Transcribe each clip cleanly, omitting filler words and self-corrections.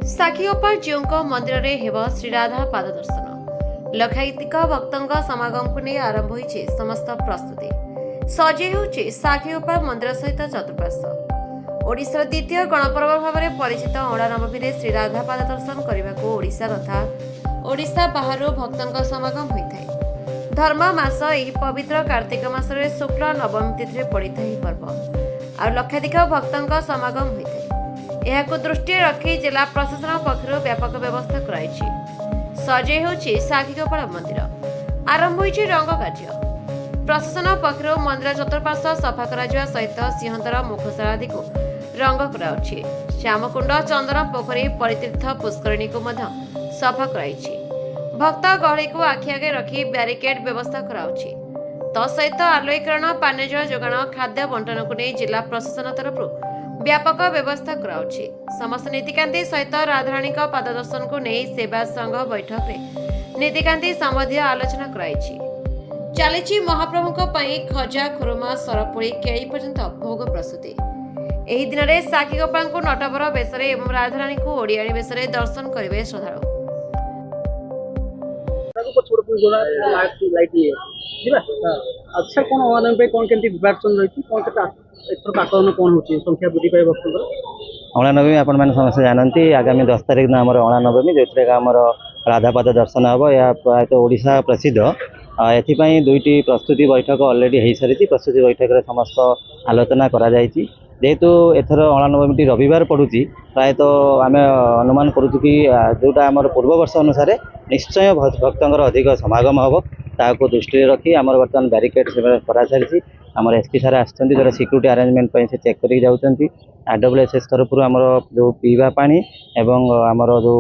साखीगोपाल जीउଙ୍କ ମନ୍ଦିରରେ ହେବ ଶ୍ରୀରାଧା ପାଦ ଦର୍ଶନ। ଲକ୍ଷାଧିକ ଭକ୍ତଙ୍କ ସମାଗମକୁ ନେଇ ଆରମ୍ଭ ହୋଇଛି ସମସ୍ତ ପ୍ରସ୍ତୁତି। ସଜେଇ ହେଉଛି ସାକ୍ଷୀଗୋପାଳ ମନ୍ଦିର ସହିତ ଚତୁଃପାର୍ଶ୍ୱ। ଓଡ଼ିଶାର ଦ୍ୱିତୀୟ ଗଣପର୍ବ ଭାବରେ ପରିଚିତ ଅଁଳା ନବମୀରେ ଶ୍ରୀରାଧା ପାଦ ଦର୍ଶନ କରିବାକୁ ଓଡ଼ିଶା ତଥା ଓଡ଼ିଶା ବାହାରୁ ଭକ୍ତଙ୍କ ସମାଗମ ହୋଇଥାଏ। ଧର୍ମ ମାସ ଏହି ପବିତ୍ର କାର୍ତ୍ତିକ ମାସରେ ଶୁକ୍ଳ ନବମୀ ତିଥିରେ ପଡ଼ିଥାଏ ଏହି ପର୍ବ। ଆଉ ଲକ୍ଷାଧିକ ଭକ୍ତଙ୍କ ସମାଗମ ହୋଇଥାଏ। ଏହାକୁ ଦୃଷ୍ଟିରେ ରଖି ଜିଲ୍ଲା ପ୍ରଶାସନ ପକ୍ଷରୁ ବ୍ୟାପକ ବ୍ୟବସ୍ଥା କରାଯାଇଛି। ସଜେଇ ହେଉଛି ସାକ୍ଷୀଗୋପାଳ ମନ୍ଦିର। ଆରମ୍ଭ ହୋଇଛି ରଙ୍ଗ କାର୍ଯ୍ୟ। ପ୍ରଶାସନ ପକ୍ଷରୁ ମନ୍ଦିର ଚତୁଃପାର୍ଶ୍ୱ ସଫା କରାଯିବା ସହିତ ସିଂହଦ୍ୱାର ମୁଖଶାଳା ଆଦିକୁ ରଙ୍ଗ କରାଯାଉଛି। ଶ୍ୟାମକୁଣ୍ଡ, ଚନ୍ଦନ ପୋଖରୀ, ପରିତୀର୍ଥ ପୁଷ୍କରିଣୀକୁ ମଧ୍ୟ ସଫା କରାଯାଇଛି। ଭକ୍ତ ଗହଳିକୁ ଆଖି ଆଗରେ ରଖି ବ୍ୟାରିକେଡ୍ ବ୍ୟବସ୍ଥା କରାଯାଉଛି। ତତ୍ସହିତ ଆଲୋକୀକରଣ, ପାନୀୟ ଜଳ ଯୋଗାଣ, ଖାଦ୍ୟ ବଣ୍ଟନକୁ ନେଇ ଜିଲ୍ଲା ପ୍ରଶାସନ ତରଫରୁ ବ୍ୟାପକ ବ୍ୟବସ୍ଥା କରାଯାଉଛି। ସମସ୍ତ ନୀତିକାନ୍ତି ସହିତ ରାଧାରାଣୀଙ୍କ ପାଦ ଦର୍ଶନକୁ ନେଇ ସେବା ସଂଘ ବୈଠକରେ ନୀତିକାନ୍ତି ସମ୍ବନ୍ଧୀୟ ଆଲୋଚନା କରାଯାଇଛି। ଚାଲିଛି ମହାପ୍ରଭୁଙ୍କ ପାଇଁ ଖଜା, ଖୁରୁମା, ସରପୁଳି, କେଳି ପର୍ଯ୍ୟନ୍ତ ଭୋଗ ପ୍ରସ୍ତୁତି। ଏହି ଦିନରେ ସାକ୍ଷୀଗୋପାଳଙ୍କୁ ନଟବର ବେଶରେ ଏବଂ ରାଧାରାଣୀଙ୍କୁ ଓଡ଼ିଆଣୀ ବେଶରେ ଦର୍ଶନ କରିବେ ଶ୍ରଦ୍ଧାଳୁ। अच्छा कौन अनादन पे कौन केंती विभाजन रही कौन केता एथर आकलन कौन होची संख्या वृद्धि पाए भक्तଙ୍କର अँला नवमी आपण मैंने समस्त जानती आगामी 10 तारिख दिन आम अँला नवमी जो आमर राधापाद दर्शन हम यह प्रायतः ओडिशा प्रसिद्ध। एथिपाई दुईटी प्रस्तुति बैठक अलरेडी हो सारी। प्रस्तुति बैठक में समस्त आलोचना करा जायछि। जेहेतु एथर अँला नवमी रविवार पड़ुची प्रायतः आम अनुमान करूँ कि जोटा आम पूर्व वर्ष अनुसार निश्चय भक्तर अधिक समागम हम ताको दृष्टि रखी आम बर्तमान ब्यारिकेड करा सारी। आमर एसपी सार आसछन्ती जो सिक्यूरीटी अरेंजमेंट से चेक करके जाउछन्ती। आरडब्ल्यूएसएस तरफ आमर जो पीवा पानी एवं आमर जो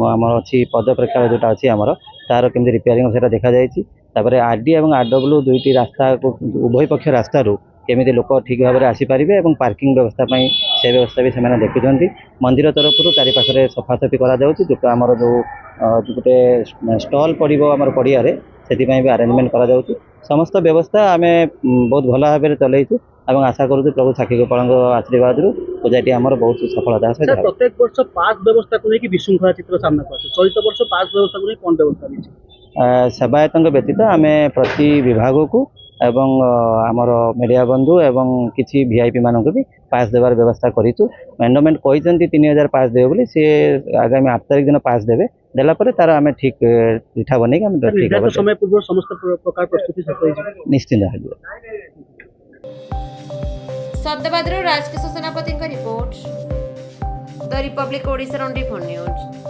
आमर अच्छी पद प्रेक्षालय जोटा अच्छी आमर तार केमती रिपेयरिंग से देखा जायछि। तापर आरडी और आरडब्ल्यू दुईटी रास्ता उभय पक्ष रास्तार केमी लोक ठीक भाव में आसीपारे और पार्किंग व्यवस्था से व्यवस्था भी से देखुं। मंदिर तरफ चारिपाखे सफासफी करमर जो गोटे स्टल पड़ो आम पड़िया से भी आरेंजमेंट करा समस्त व्यवस्था आम बहुत भल भाव में चलैचु और आशा करूँ प्रभु साक्षीगोपाल आशीर्वाद पूजाटी आम बहुत सफलता सहित। प्रत्येक वर्ष पास व्यवस्था को लेकिन विशृंखला चित्र सामना कर चलित वर्ष पास व्यवस्था को कौन व्यवस्था रही सेवायत व्यतीत आम प्रति विभाग को एवं आमर मीडिया बंधु एवं किसी वीआईपी मानक भी पास देवार व्यवस्था करूँ। मेंडोमेंट कहते 3000 पास देवे बोली सी आगामी 8 तारिख दिन पास देवे देला परे तार आम ठीक चिठा बन समय पूर्व समस्त प्रकार प्रस्तुति निश्चिंत। सद्दाबाद राजकिशोर सेनापति report the Republic Odisha 24 news.